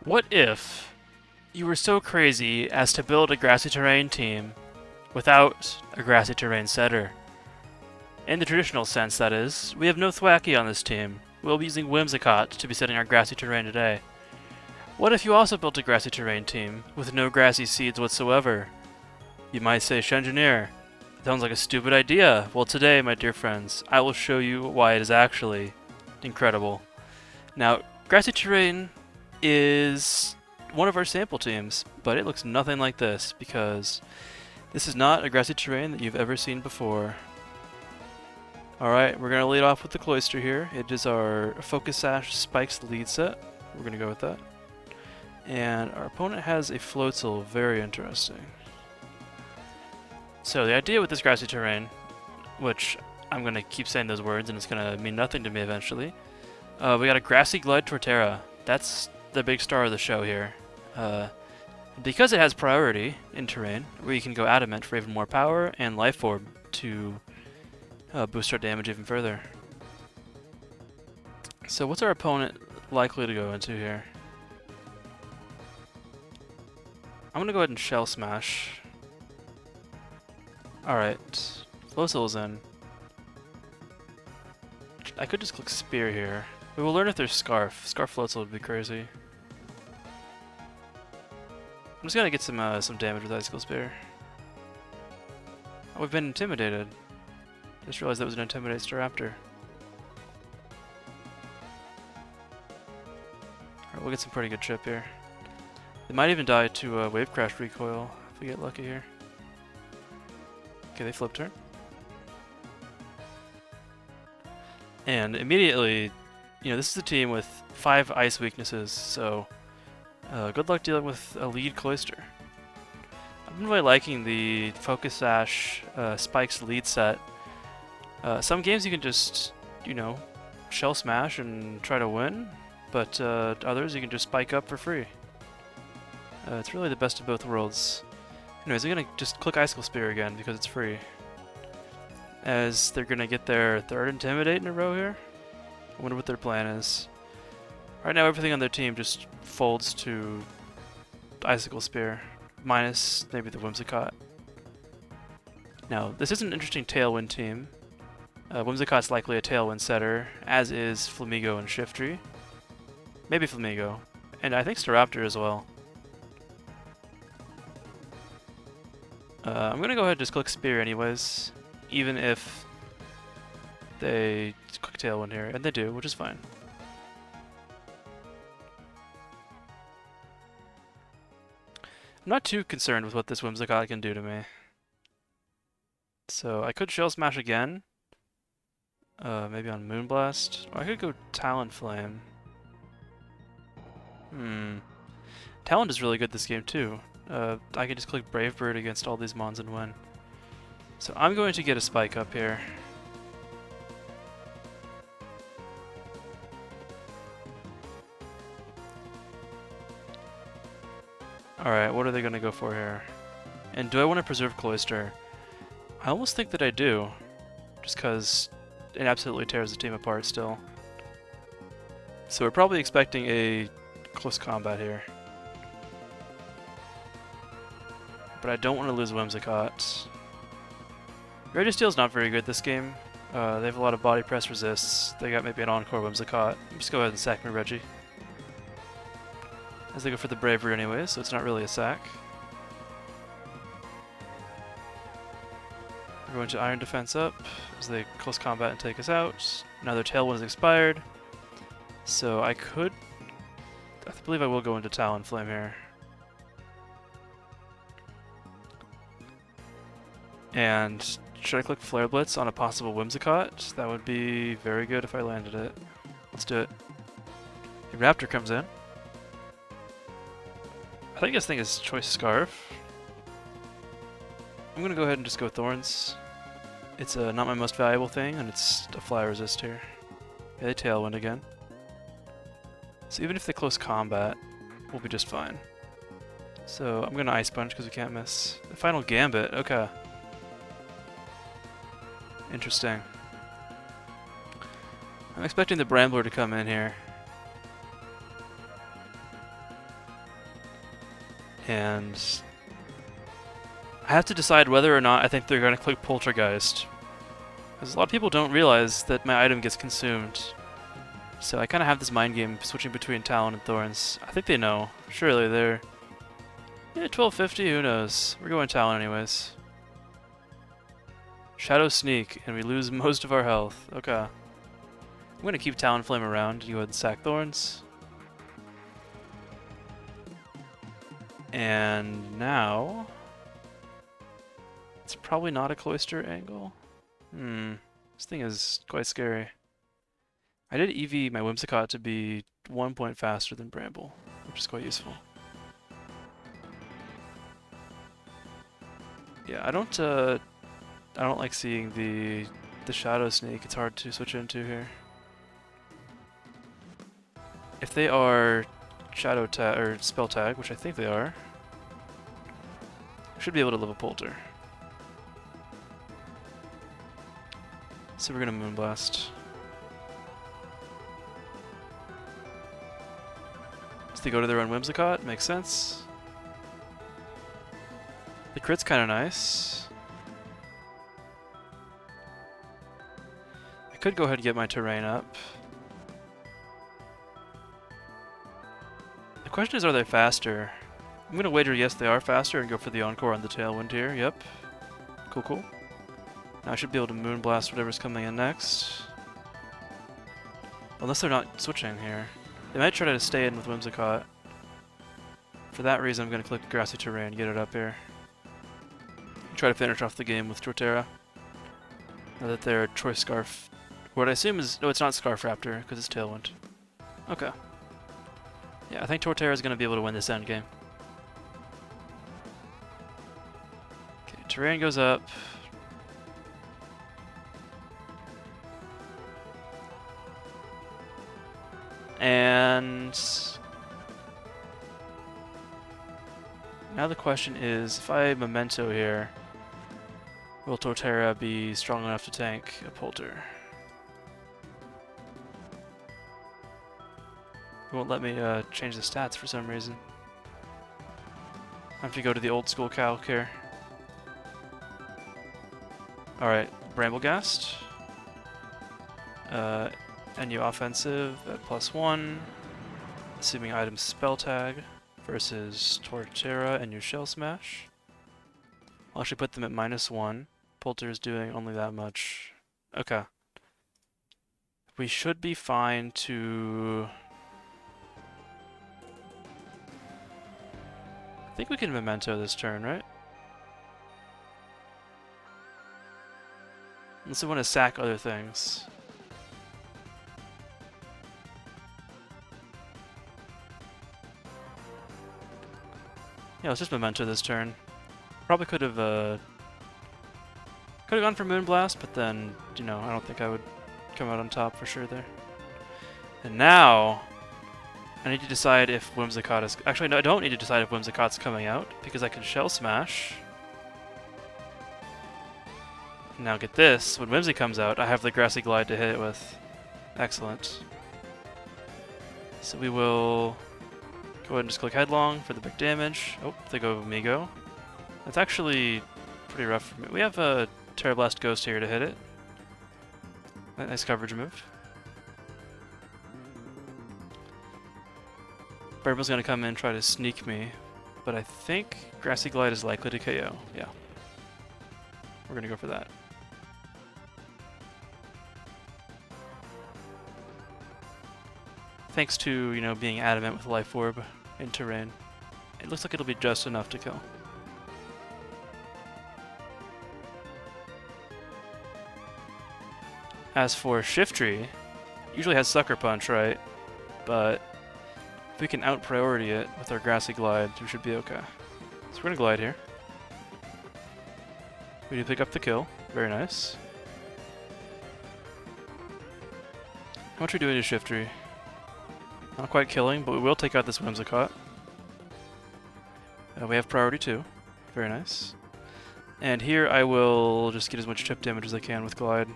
What if you were so crazy as to build a Grassy Terrain team without a Grassy Terrain setter? In the traditional sense, that is. We have no Thwackey on this team. We'll be using Whimsicott to be setting our Grassy Terrain today. What if you also built a Grassy Terrain team with no Grassy Seeds whatsoever? You might say, Shengineer, sounds like a stupid idea. Well, today, my dear friends, I will show you why it is actually incredible. Now, Grassy Terrain is one of our sample teams, but it looks nothing like this because this is not a Grassy Terrain that you've ever seen before. Alright, we're going to lead off with the Cloister here. It is our Focus Sash Spikes lead set. We're going to go with that. And our opponent has a Floatzel, very interesting. So the idea with this Grassy Terrain, which I'm going to keep saying those words and it's going to mean nothing to me eventually, we got a Grassy Glide Torterra. That's the big star of the show here. Because it has priority in terrain, we can go Adamant for even more power and Life Orb to boost our damage even further. So what's our opponent likely to go into here? I'm going to go ahead and Shell Smash. Alright, Floatzel's in. I could just click Spear here. We will learn if there's Scarf. Scarf Floatzel would be crazy. I'm just gonna get some damage with Icicle Spear. Oh, we've been intimidated. Just realized that was an Intimidate Staraptor. Alright, we'll get some pretty good chip here. They might even die to Wave Crash Recoil if we get lucky here. Okay, they flip turn. And immediately, you know, this is a team with 5 ice weaknesses, so good luck dealing with a lead Cloister. I've been really liking the Focus Sash Spikes lead set. Some games you can just, you know, Shell Smash and try to win, but others you can just spike up for free. It's really the best of both worlds. Anyways, I'm gonna just click Icicle Spear again because it's free. As they're gonna get their third Intimidate in a row here. I wonder what their plan is. Right now everything on their team just folds to Icicle Spear, minus maybe the Whimsicott. Now, this is an interesting Tailwind team. Whimsicott's likely a Tailwind setter, as is Flamigo and Shiftry. Maybe Flamigo. And I think Staraptor as well. I'm gonna go ahead and just click Spear anyways, even if they click Tailwind here, and they do, which is fine. I'm not too concerned with what this Whimsicott can do to me. So I could Shell Smash again, maybe on Moonblast, or I could go Talonflame. Talon is really good this game too. I can just click Brave Bird against all these mons and win. So I'm going to get a Spike up here. Alright, what are they going to go for here? And do I want to preserve Cloister? I almost think that I do, just because it absolutely tears the team apart still. So we're probably expecting a close combat here. But I don't want to lose Whimsicott. Registeel's not very good this game. They have a lot of body press resists. They got maybe an Encore Whimsicott. Just go ahead and sack my Reggie. As they go for the Bravery anyway, so it's not really a sack. We're going to Iron Defense up as they close combat and take us out. Now their Tailwind is expired. So I believe I will go into Talonflame here. And should I click Flare Blitz on a possible Whimsicott? That would be very good if I landed it. Let's do it. The Raptor comes in. I think this thing is Choice Scarf. I'm gonna go ahead and just go Thorns. It's not my most valuable thing, and it's a Fly Resist here. Yeah, they Tailwind again. So even if they close combat, we'll be just fine. So I'm gonna Ice Punch because we can't miss. The final Gambit, okay. Interesting. I'm expecting the Brambler to come in here. And I have to decide whether or not I think they're going to click Poltergeist. Because a lot of people don't realize that my item gets consumed. So I kind of have this mind game switching between Talon and Thorns. I think they know. Surely they're... Yeah, 1250, who knows? We're going Talon anyways. Shadow Sneak, and we lose most of our health. Okay. I'm going to keep Talonflame around. You go ahead and sack Thorns. And now... It's probably not a Cloister angle. This thing is quite scary. I did EV my Whimsicott to be 1 point faster than Bramble, which is quite useful. Yeah, I don't like seeing the Shadow Snake. It's hard to switch into here. If they are Shadow Tag or Spell Tag, which I think they are, I should be able to live a Polter. So we're gonna Moonblast. So they go to their own Whimsicott, makes sense. The crit's kinda nice. I could go ahead and get my terrain up. The question is, are they faster? I'm gonna wager yes they are faster and go for the Encore on the Tailwind here, yep. Cool, cool. Now I should be able to Moonblast whatever's coming in next. Unless they're not switching here. They might try to stay in with Whimsicott. For that reason, I'm going to click Grassy Terrain and get it up here. Try to finish off the game with Torterra. Now that they're Choice Scarf. What I assume is... No, it's not Scarf Raptor, because it's Tailwind. Okay. Yeah, I think Torterra is going to be able to win this end game. Okay, Terrain goes up. And now the question is, if I Memento here, will Torterra be strong enough to tank a Polter? It won't let me change the stats for some reason. I have to go to the old school calc here. Alright, Bramblegast. NU offensive at +1, assuming item spell tag, versus Torterra and your Shell Smash. I'll actually put them at -1. Polter's doing only that much. Okay. We should be fine to... I think we can Memento this turn, right? Unless we want to sack other things. Yeah, let's just Memento this turn. Probably could have gone for Moonblast, but then, you know, I don't think I would come out on top for sure there. And now, I need to decide if Whimsicott is... Actually, no, I don't need to decide if Whimsicott's coming out, because I can Shell Smash. Now get this, when Whimsy comes out, I have the Grassy Glide to hit it with. Excellent. So we will... Go ahead and just click Headlong for the big damage. Oh, they go Migo. That's actually pretty rough for me. We have a Terrablast Ghost here to hit it. Nice coverage move. Burble's gonna come in and try to sneak me, but I think Grassy Glide is likely to KO. Yeah. We're gonna go for that. Thanks to, you know, being adamant with Life Orb in Terrain. It looks like it'll be just enough to kill. As for Shiftry, usually has Sucker Punch, right? But if we can out-priority it with our Grassy Glide, we should be okay. So we're gonna glide here. We do pick up the kill. Very nice. How much are we doing to Shiftry? Not quite killing, but we will take out this Whimsicott. We have priority 2. Very nice. And here I will just get as much chip damage as I can with Glide.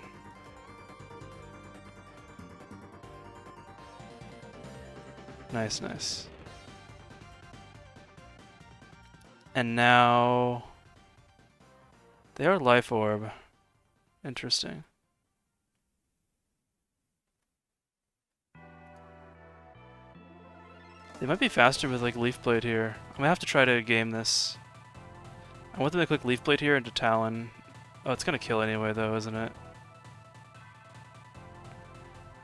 Nice, nice. And now they are Life Orb. Interesting. They might be faster with like Leaf Blade here. I'm gonna have to try to game this. I want them to click Leaf Blade here into Talon. Oh, it's gonna kill anyway though, isn't it?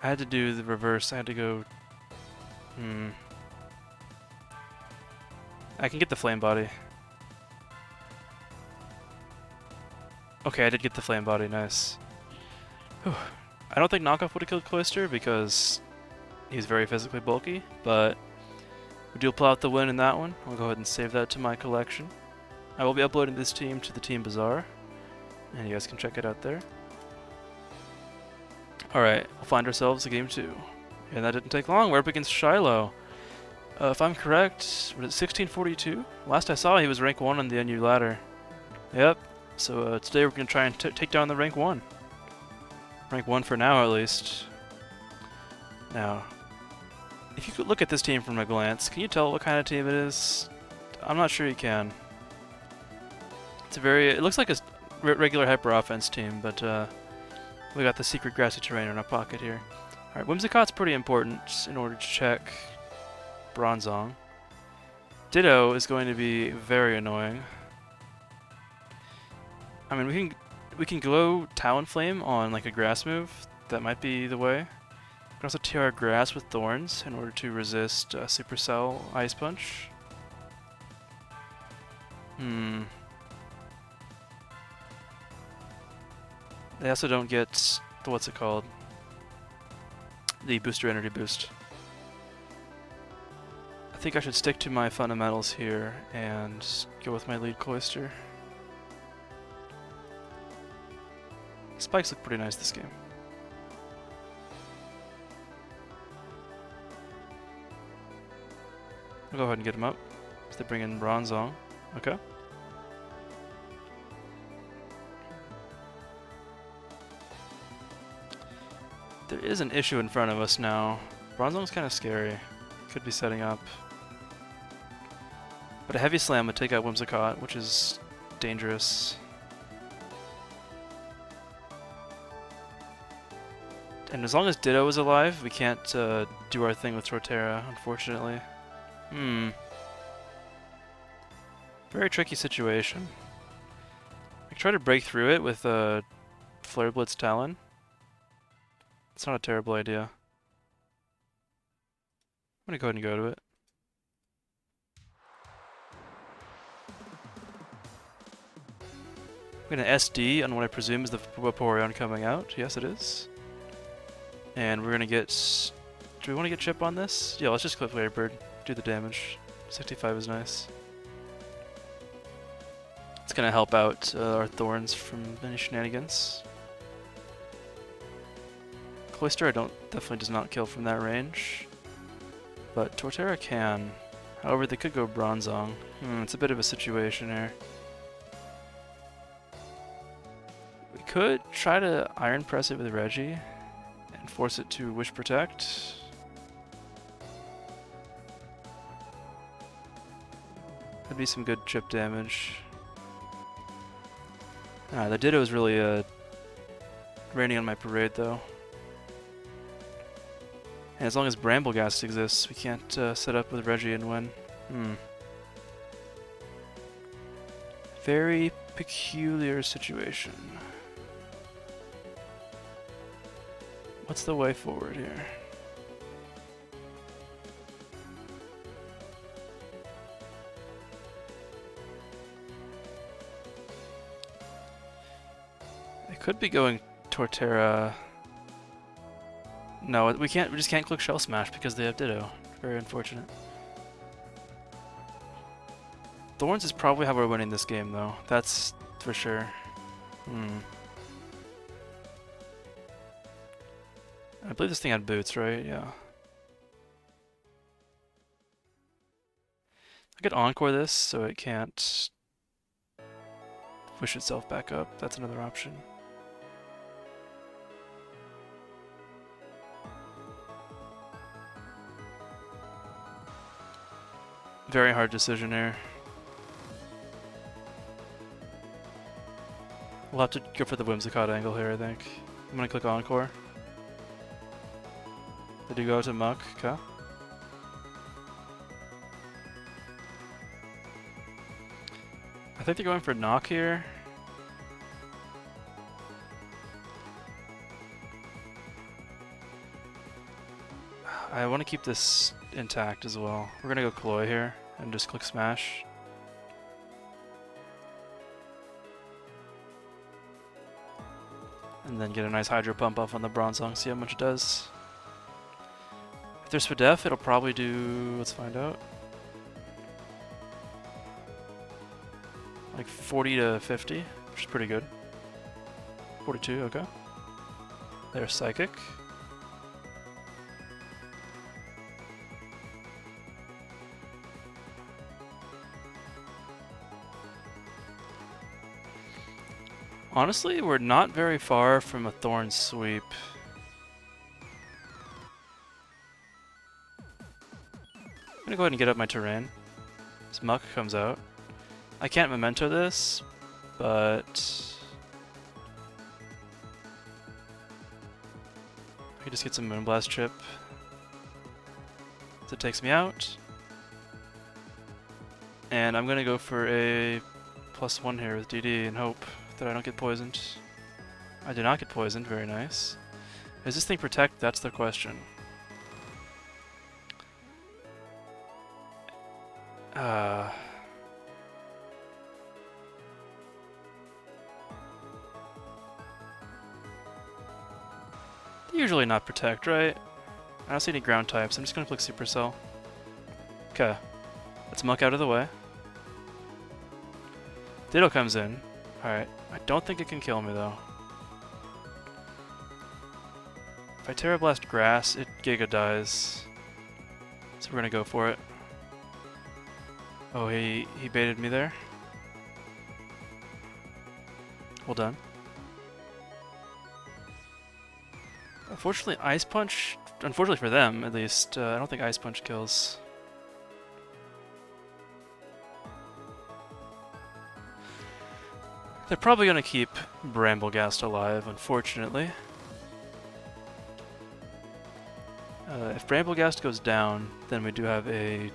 I had to do the reverse. I had to go... I can get the Flame Body. Okay, I did get the Flame Body, nice. Whew. I don't think Knockoff would have killed Cloister because he's very physically bulky, but we do pull out the win in that one. I'll go ahead and save that to my collection. I will be uploading this team to the Team Bazaar, and you guys can check it out there. Alright, we'll find ourselves a game 2. And that didn't take long. We're up against Shiloh. If I'm correct, was it 1642? Last I saw, he was rank 1 on the NU ladder. Yep. So today we're going to try and take down the rank 1. Rank 1 for now, at least. Now, if you could look at this team from a glance, can you tell what kind of team it is? I'm not sure you can. It's a very... It looks like a regular hyper offense team, but we got the secret Grassy Terrain in our pocket here. Alright, Whimsicott's pretty important in order to check Bronzong. Ditto is going to be very annoying. I mean, we can glow Talonflame on like a grass move. That might be the way. We can also TR Grass with Thorns in order to resist Supercell Ice Punch. They also don't get the, what's it called? The booster energy boost. I think I should stick to my fundamentals here and go with my lead Cloister. Spikes look pretty nice this game. I'll go ahead and get him up. So they bring in Bronzong. Okay. There is an issue in front of us now. Bronzong's kind of scary. Could be setting up. But a Heavy Slam would take out Whimsicott, which is dangerous. And as long as Ditto is alive, we can't do our thing with Torterra, unfortunately. Very tricky situation. I can try to break through it with Flare Blitz Talon. It's not a terrible idea. I'm gonna go ahead and go to it. I'm gonna SD on what I presume is the Vaporeon coming out. Yes, it is. And we're gonna get... Do we want to get Chip on this? Yeah, let's just clip Flare Bird. Do the damage. 65 is nice. It's gonna help out our Thorns from any shenanigans. Cloister definitely does not kill from that range. But Torterra can. However, they could go Bronzong. It's a bit of a situation here. We could try to Iron Press it with Reggie and force it to Wish Protect. That'd be some good chip damage. The Ditto is really raining on my parade though. And as long as Brambleghast exists, we can't set up with Reggie and win. Very peculiar situation. What's the way forward here? I could be going Torterra. No, we can't. We just can't click Shell Smash because they have Ditto. Very unfortunate. Thorns is probably how we're winning this game, though. That's for sure. I believe this thing had boots, right? Yeah. I could Encore this so it can't push itself back up. That's another option. Very hard decision here. We'll have to go for the Whimsicott angle here, I think. I'm gonna click Encore. Did you go to Muck? Okay. I think they're going for Knock here. I want to keep this intact as well. We're gonna go Cloy here and just click Smash. And then get a nice Hydro Pump off on the Bronzong, see how much it does. If there's Spadef, it'll probably do, let's find out. Like 40 to 50, which is pretty good. 42, okay. There's Psychic. Honestly, we're not very far from a Thorn Sweep. I'm gonna go ahead and get up my terrain. This Muck comes out. I can't Memento this, but I can just get some Moonblast chip. So it takes me out. And I'm gonna go for a +1 here with DD and hope that I don't get poisoned. I did not get poisoned, very nice. Does this thing protect? That's the question. Usually not protect, right? I don't see any ground types. I'm just gonna click Supercell. Okay. Let's Muck out of the way. Ditto comes in. Alright. I don't think it can kill me though. If I Terra Blast Grass, it Giga dies. So we're gonna go for it. Oh, he baited me there. Well done. Unfortunately, Ice Punch, unfortunately for them at least, I don't think Ice Punch kills. They're probably going to keep Bramblegast alive, unfortunately. If Bramblegast goes down, then we do have a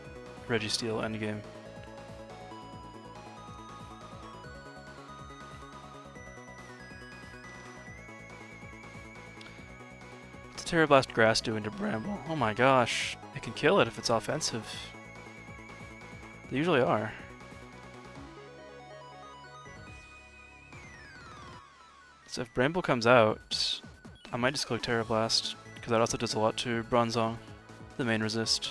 Registeel endgame. What's Terra Blast Grass do into Bramble? Oh my gosh, it can kill it if it's offensive. They usually are. So if Bramble comes out, I might just click Terra Blast, because that also does a lot to Bronzong, the main resist.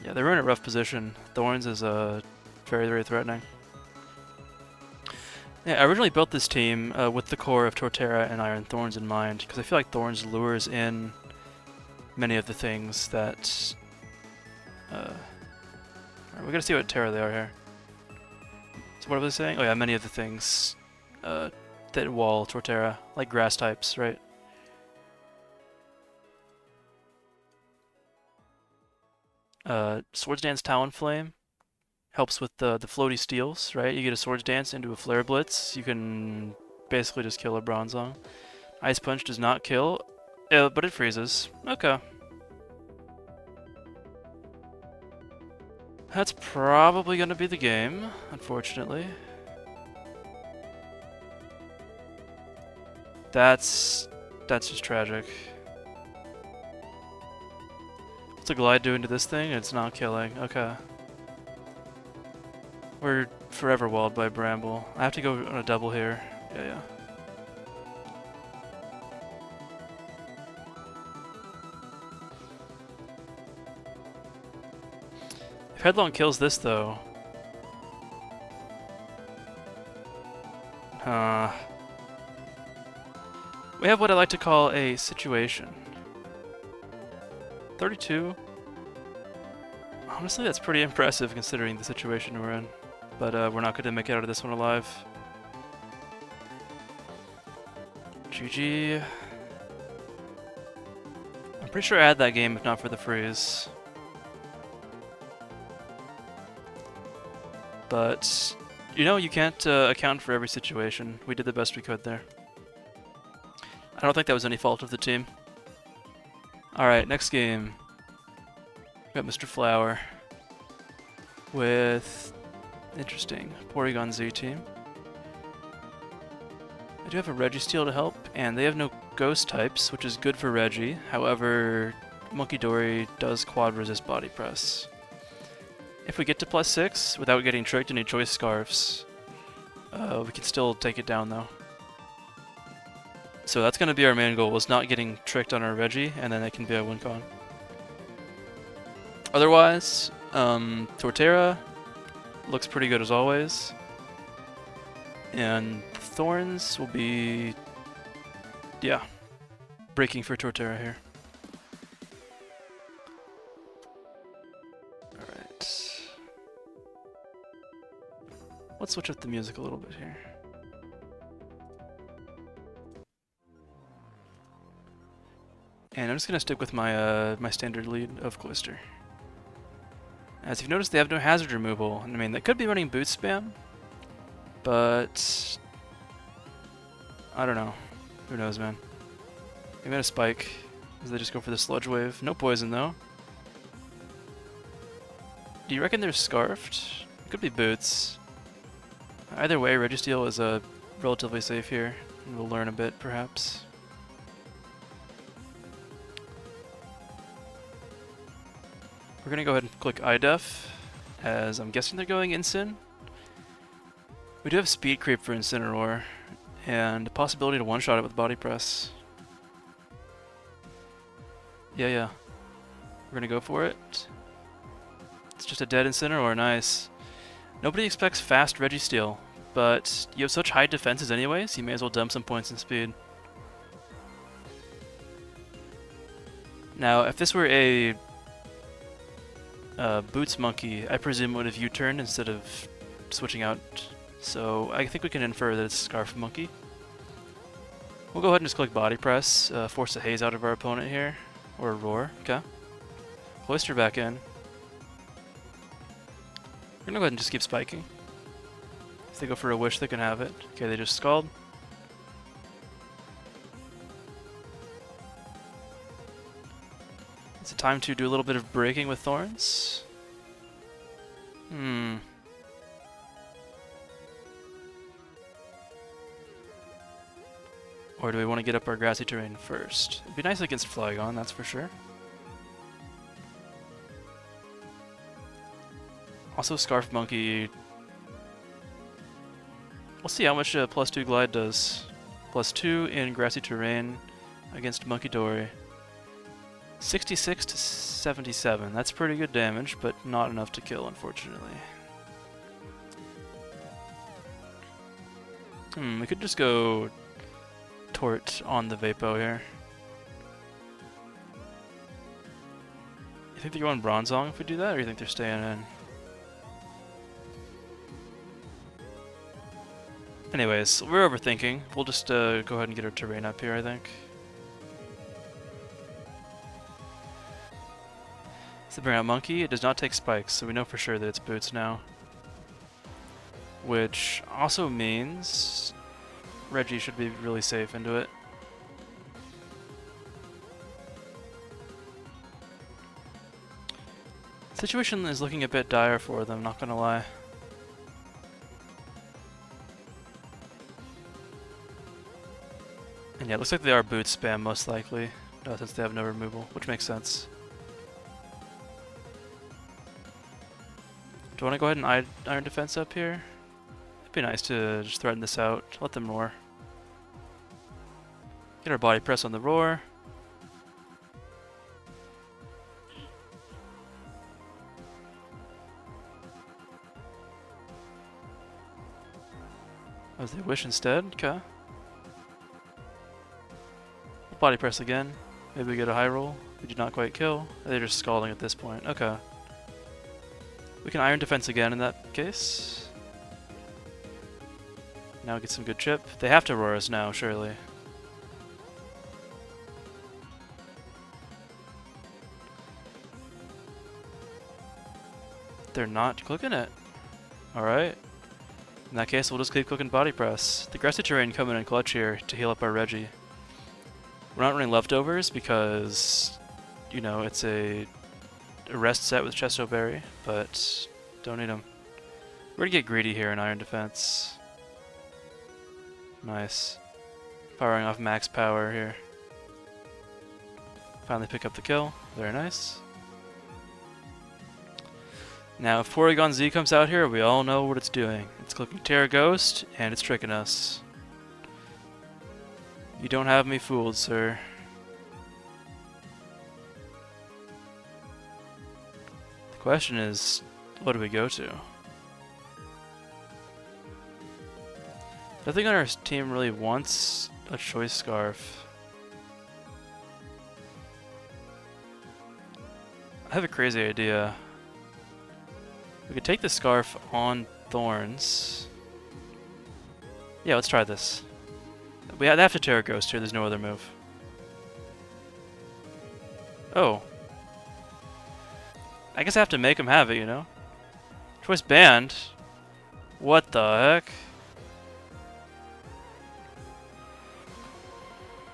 Yeah, they're in a rough position. Thorns is very, very threatening. Yeah, I originally built this team with the core of Torterra and Iron Thorns in mind, because I feel like Thorns lures in many of the things that... Alright, we gotta see what Terra they are here. So what was I saying? Oh yeah, many of the things that wall Torterra, like grass types, right? Swords Dance Talonflame helps with the floaty steals, right? You get a Swords Dance into a Flare Blitz, you can basically just kill a Bronzong. Ice Punch does not kill, but it freezes. Okay. That's probably going to be the game, unfortunately. That's just tragic. What's a Glide do into this thing? It's not killing. Okay. We're forever walled by Bramble. I have to go on a double here. Yeah. If Headlong kills this, though... we have what I like to call a situation. 32? Honestly, that's pretty impressive considering the situation we're in. But we're not going to make it out of this one alive. GG. I'm pretty sure I had that game if not for the freeze. But you know, you can't account for every situation. We did the best we could there. I don't think that was any fault of the team. Alright, next game. We got Mr. Flower with, interesting, Porygon Z team. I do have a Registeel to help, and they have no ghost types, which is good for Reggie. However, Monkey Dory does quad resist Body Press. If we get to +6 without getting tricked into Choice Scarfs, we can still take it down though. So that's going to be our main goal, is not getting tricked on our Reggie, and then it can be a win con. Otherwise, Torterra looks pretty good as always. And Thorns will be, yeah, breaking for Torterra here. Alright. Let's switch up the music a little bit here. And I'm just gonna stick with my my standard lead of Cloister. As you've noticed, they have no hazard removal. I mean, they could be running boot spam, but I don't know. Who knows, man? Maybe a spike, as they just go for the sludge wave. No poison though. Do you reckon they're scarfed? It could be boots. Either way, Registeel is relatively safe here, and we'll learn a bit perhaps. We're gonna go ahead and click iDef, as I'm guessing they're going Incin. We do have speed creep for Incineroar, and the possibility to one-shot it with Body Press. Yeah. We're gonna go for it. It's just a dead Incineroar, nice. Nobody expects fast Registeel, but you have such high defenses anyways, you may as well dump some points in speed. Now, if this were a Boots Monkey, I presume it would have U-turned instead of switching out, so I think we can infer that it's Scarf Monkey. We'll go ahead and just click Body Press, force a Haze out of our opponent here, or a Roar, okay. Cloister back in. We're gonna go ahead and just keep spiking. If they go for a Wish, they can have it. Okay, they just Scald. It's a time to do a little bit of breaking with Thorns. Or do we want to get up our Grassy Terrain first? It'd be nice against Flygon, that's for sure. Also, Scarf Monkey. We'll see how much +2 Glide does. +2 in Grassy Terrain against Monkey Dory. 66 to 77. That's pretty good damage, but not enough to kill, unfortunately. We could just go Tort on the Vapo here. You think they're going Bronzong if we do that, or you think they're staying in? Anyways, we're overthinking. We'll just go ahead and get our terrain up here, I think. So bring out Monkey. It does not take spikes, so we know for sure that it's boots now. Which also means Reggie should be really safe into it. Situation is looking a bit dire for them, not gonna lie. And yeah, it looks like they are boot spam most likely, since they have no removal, which makes sense. Do I want to go ahead and Iron Defense up here? It'd be nice to just threaten this out, let them roar. Get our Body Press on the roar. Oh, they Wish instead? Okay. Body Press again. Maybe we get a high roll. We did not quite kill. They're just scalding at this point. Okay. We can Iron Defense again in that case. Now get some good chip. They have to roar us now, surely. They're not clicking it. Alright. In that case, we'll just keep clicking body press. The Grassy Terrain coming in clutch here to heal up our Reggie. We're not running leftovers because, you know, it's a rest set with Chesto Berry, but don't need them. We're gonna get greedy here in Iron Defense. Nice. Powering off max power here. Finally pick up the kill. Very nice. Now, if Porygon Z comes out here, we all know what it's doing. It's clicking Terra Ghost, and it's tricking us. You don't have me fooled, sir. The question is, what do we go to? Nothing on our team really wants a Choice Scarf. I have a crazy idea. We could take the Scarf on Thorns. Yeah, let's try this. They have to Terra Ghost here, there's no other move. Oh. I guess I have to make him have it, you know? Choice banned? What the heck?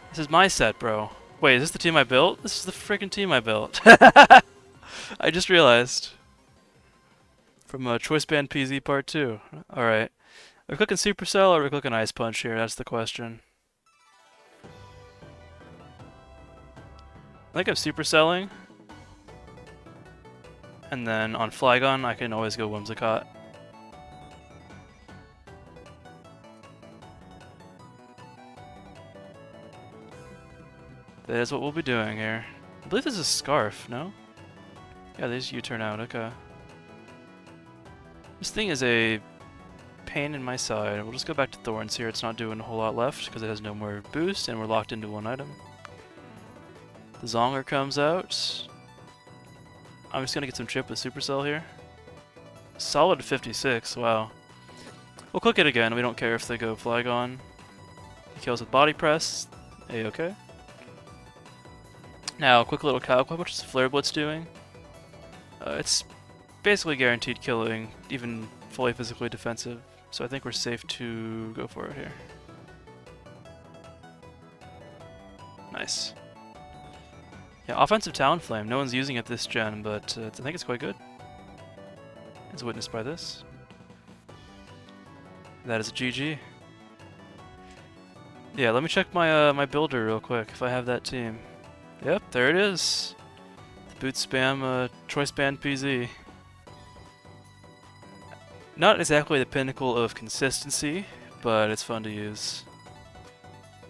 This is my set, bro. Wait, is this the team I built? This is the freaking team I built. I just realized. From Choice Band PZ Part 2. Alright. Are we clicking Supercell or are we clicking Ice Punch here? That's the question. I think I'm Supercelling. And then on Flygon, I can always go Whimsicott. That is what we'll be doing here. I believe this is a Scarf, no? Yeah, there's U-turn out, okay. This thing is a pain in my side. We'll just go back to Thorns here. It's not doing a whole lot left because it has no more boost and we're locked into one item. The Zonger comes out. I'm just going to get some chip with Supercell here. Solid 56, wow. We'll click it again. We don't care if they go Flygon. He kills with Body Press. A-okay. Now, quick little calc. How much is Flare Blitz doing? It's basically guaranteed killing, even fully physically defensive. So I think we're safe to go for it here. Nice. Yeah, offensive Talonflame. No one's using it this gen, but I think it's quite good. As witnessed by this. That is a GG. Yeah, let me check my my builder real quick if I have that team. Yep, there it is. The boot spam Choice Band PZ. Not exactly the pinnacle of consistency, but it's fun to use.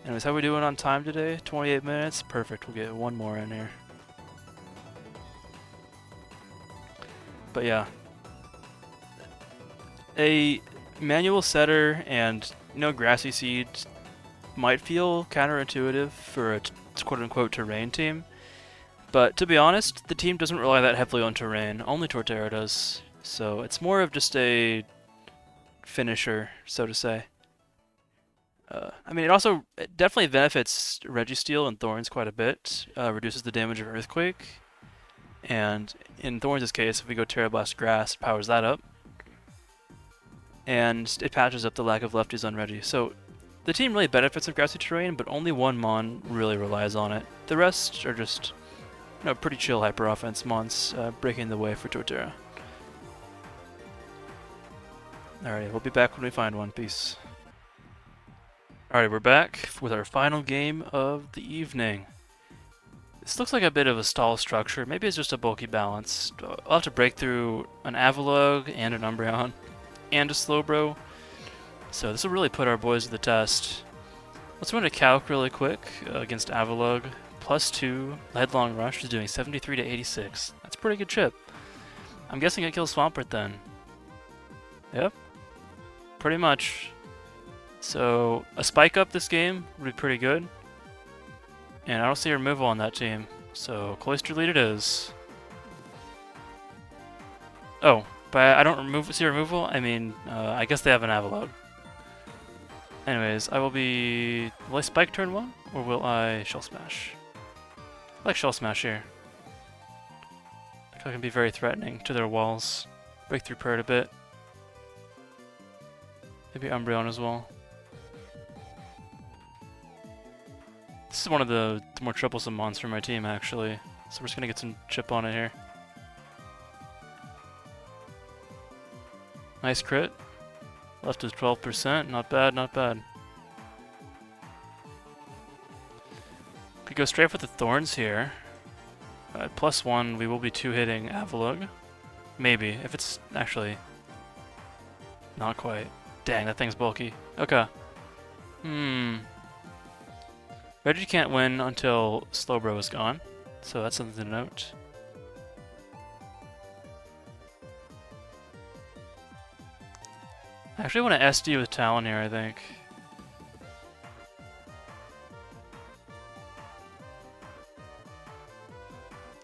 Anyways, how are we doing on time today? 28 minutes? Perfect, we'll get one more in here. But yeah. A manual setter and, you know, Grassy Seeds might feel counterintuitive for a quote-unquote terrain team. But to be honest, the team doesn't rely that heavily on terrain, only Torterra does. So it's more of just a finisher, so to say. I mean, it definitely benefits Registeel and Thorns quite a bit. Reduces the damage of Earthquake. And in Thorns' case, if we go Terra Blast Grass, it powers that up. And it patches up the lack of lefties on Reggie. So the team really benefits of Grassy Terrain, but only one Mon really relies on it. The rest are just, you know, pretty chill hyper offense Mons, breaking the way for Torterra. Alright, we'll be back when we find one. Peace. Alright, we're back with our final game of the evening. This looks like a bit of a stall structure. Maybe it's just a bulky balance. I'll have to break through an Avalugg and an Umbreon and a Slowbro. So this will really put our boys to the test. Let's run a calc really quick against Avalugg. +2, Headlong Rush is doing 73 to 86. That's a pretty good chip. I'm guessing it kills Swampert then. Yep. Pretty much. So a spike up this game would be pretty good. And I don't see a removal on that team. So Cloister lead it is. Oh, but I don't see removal? I mean, I guess they have an Avalugg. Anyways, will I spike turn 1? Or will I Shell Smash? I like Shell Smash here. I think I can be very threatening to their walls. Break through Purrt a bit. Maybe Umbreon as well. This is one of the more troublesome mons for my team, actually. So we're just gonna get some chip on it here. Nice crit. Left is 12%. Not bad, not bad. Could go straight for the thorns here. At +1, we will be 2-hitting Avalugg. Maybe, if it's actually not quite. Dang, that thing's bulky. Okay. Reggie can't win until Slowbro is gone, so that's something to note. I actually want to SD with Talon here, I think.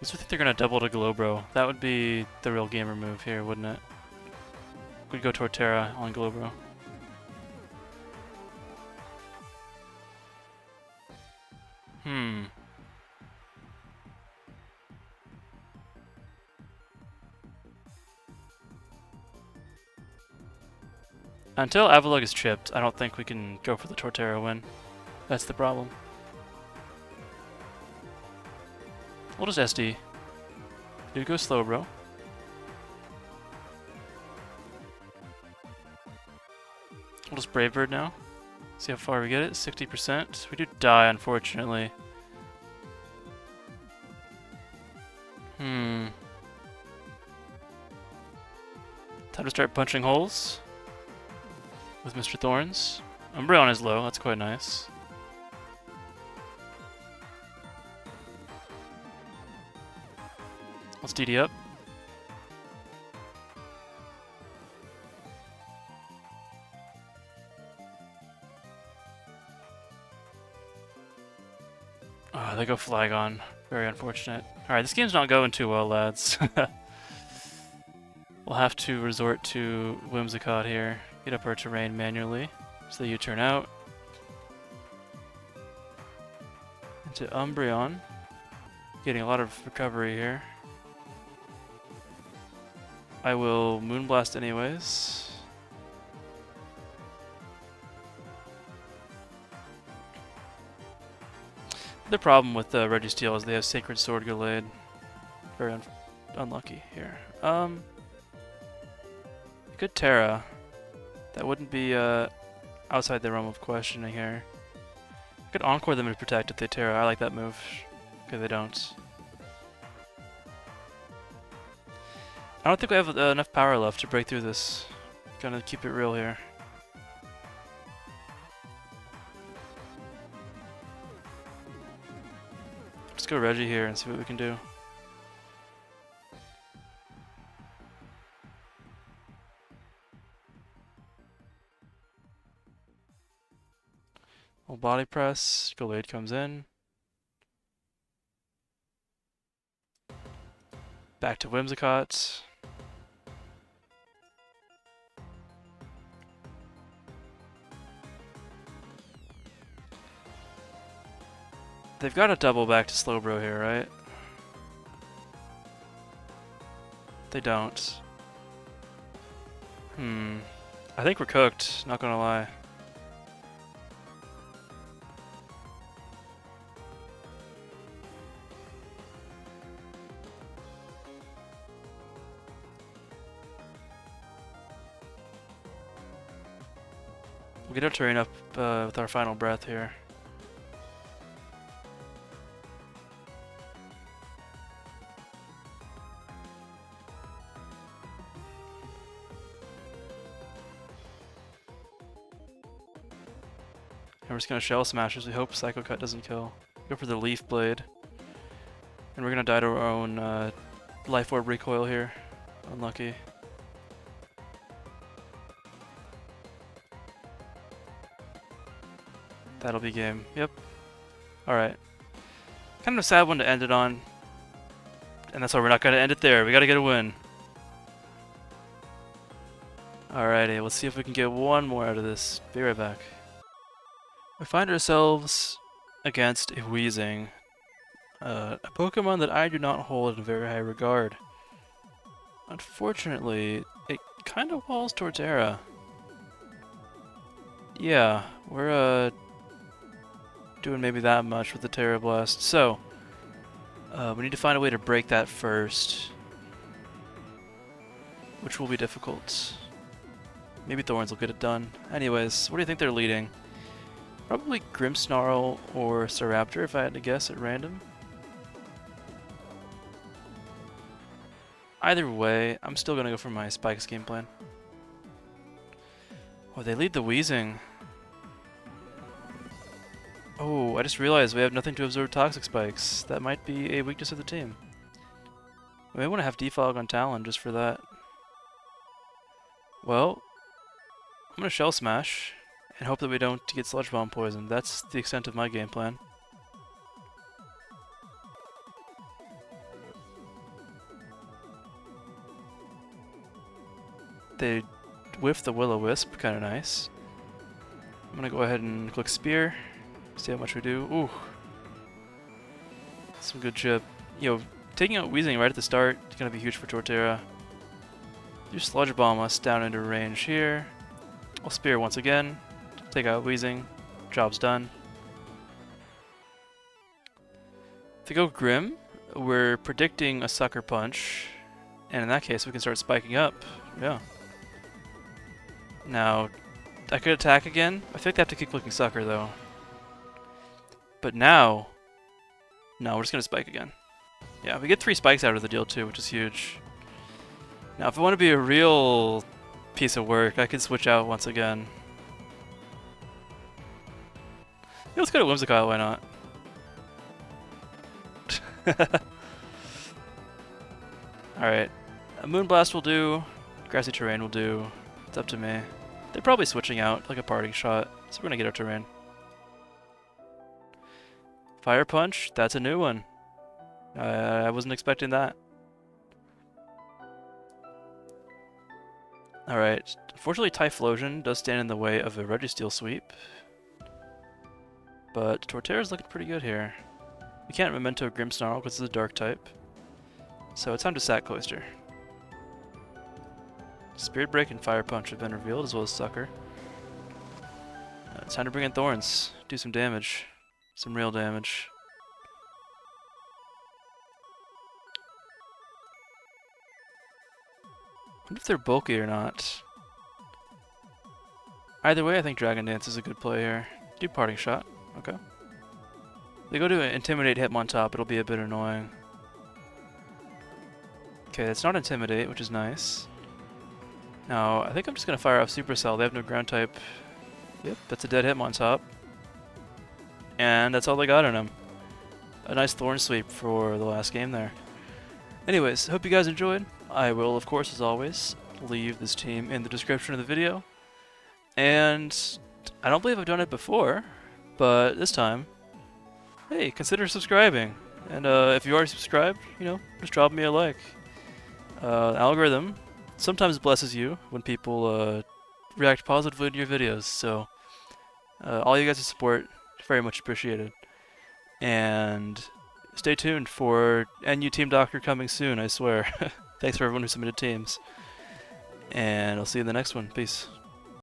I think they're going to double to Glowbro. That would be the real gamer move here, wouldn't it? We'd go Torterra on Glowbro. Until Avalugg is chipped, I don't think we can go for the Torterra win. That's the problem. We'll just SD. Dude, go slow, bro. We'll just Brave Bird now. See how far we get it. 60%. We do die, unfortunately. Time to start punching holes with Mr. Thorns. Umbreon is low. That's quite nice. Let's DD up. Oh, they go Flygon. Very unfortunate. Alright, this game's not going too well, lads. We'll have to resort to Whimsicott here. Get up our terrain manually. So you turn out. Into Umbreon. Getting a lot of recovery here. I will Moonblast anyways. The problem with Registeel is they have Sacred Sword Gallade. Very unlucky here. Good Terra. That wouldn't be outside the realm of questioning here. I could Encore them to protect if they Terra. I like that move. Okay, they don't. I don't think we have enough power left to break through this. Gonna keep it real here. Let's go Reggie here and see what we can do. We'll body press. Gallade comes in. Back to Whimsicott. They've got to double back to Slowbro here, right? They don't. I think we're cooked, not gonna lie. We'll get our terrain up with our final breath here. And we're just gonna Shell Smash as we hope Psycho Cut doesn't kill. Go for the Leaf Blade. And we're gonna die to our own Life Orb recoil here. Unlucky. That'll be game. Yep. Alright. Kind of a sad one to end it on. And that's why we're not gonna end it there. We gotta get a win. Alrighty, let's see if we can get one more out of this. Be right back. We find ourselves against a Weezing, a Pokemon that I do not hold in very high regard. Unfortunately, it kind of walls Torterra. Yeah, we're doing maybe that much with the Terra Blast. So, we need to find a way to break that first, which will be difficult. Maybe Thorns will get it done. Anyways, what do you think they're leading? Probably Grimmsnarl or Staraptor if I had to guess at random. Either way, I'm still gonna go for my Spikes game plan. Oh, they lead the Wheezing. Oh, I just realized we have nothing to absorb Toxic Spikes. That might be a weakness of the team. We may want to have Defog on Talon just for that. Well, I'm gonna Shell Smash and hope that we don't get Sludge Bomb poisoned. That's the extent of my game plan. They whiff the Will-O-Wisp, kind of nice. I'm gonna go ahead and click Spear, see how much we do. Ooh, some good chip. You know, taking out Wheezing right at the start is gonna be huge for Torterra. You Sludge Bomb us down into range here. I'll Spear once again, take out Wheezing, job's done. If we go Grim, we're predicting a Sucker Punch, and in that case we can start spiking up. Yeah. Now, I could attack again. I think I have to keep clicking Sucker though. But now, no, we're just gonna spike again. Yeah, we get 3 spikes out of the deal too, which is huge. Now, if I want to be a real piece of work, I could switch out once again. Yeah, let's go to Whimsicott, why not? Alright, a Moonblast will do, Grassy Terrain will do, it's up to me. They're probably switching out, like a parting shot, so we're gonna get our Terrain. Fire Punch, that's a new one. I wasn't expecting that. Alright, unfortunately Typhlosion does stand in the way of a Registeel sweep. But Torterra's looking pretty good here. We can't Memento Grimmsnarl because it's a Dark type. So it's time to sack Cloister. Spirit Break and Fire Punch have been revealed, as well as Sucker. It's time to bring in Thorns, do some damage. Some real damage. I wonder if they're bulky or not. Either way, I think Dragon Dance is a good play here. Do Parting Shot. Okay. They go to Intimidate Hitmontop, it'll be a bit annoying. Okay, that's not Intimidate, which is nice. Now, I think I'm just going to fire off Supercell. They have no ground type. Yep, that's a dead Hitmontop. And that's all they got on him. A nice Thorn Sweep for the last game there. Anyways, hope you guys enjoyed. I will, of course, as always, leave this team in the description of the video. And I don't believe I've done it before, but this time, hey, consider subscribing. And if you are subscribed, you know, just drop me a like. The algorithm sometimes blesses you when people react positively to your videos, so all you guys' support very much appreciated. And stay tuned for NU Team Doctor coming soon, I swear. Thanks for everyone who submitted teams. And I'll see you in the next one. Peace.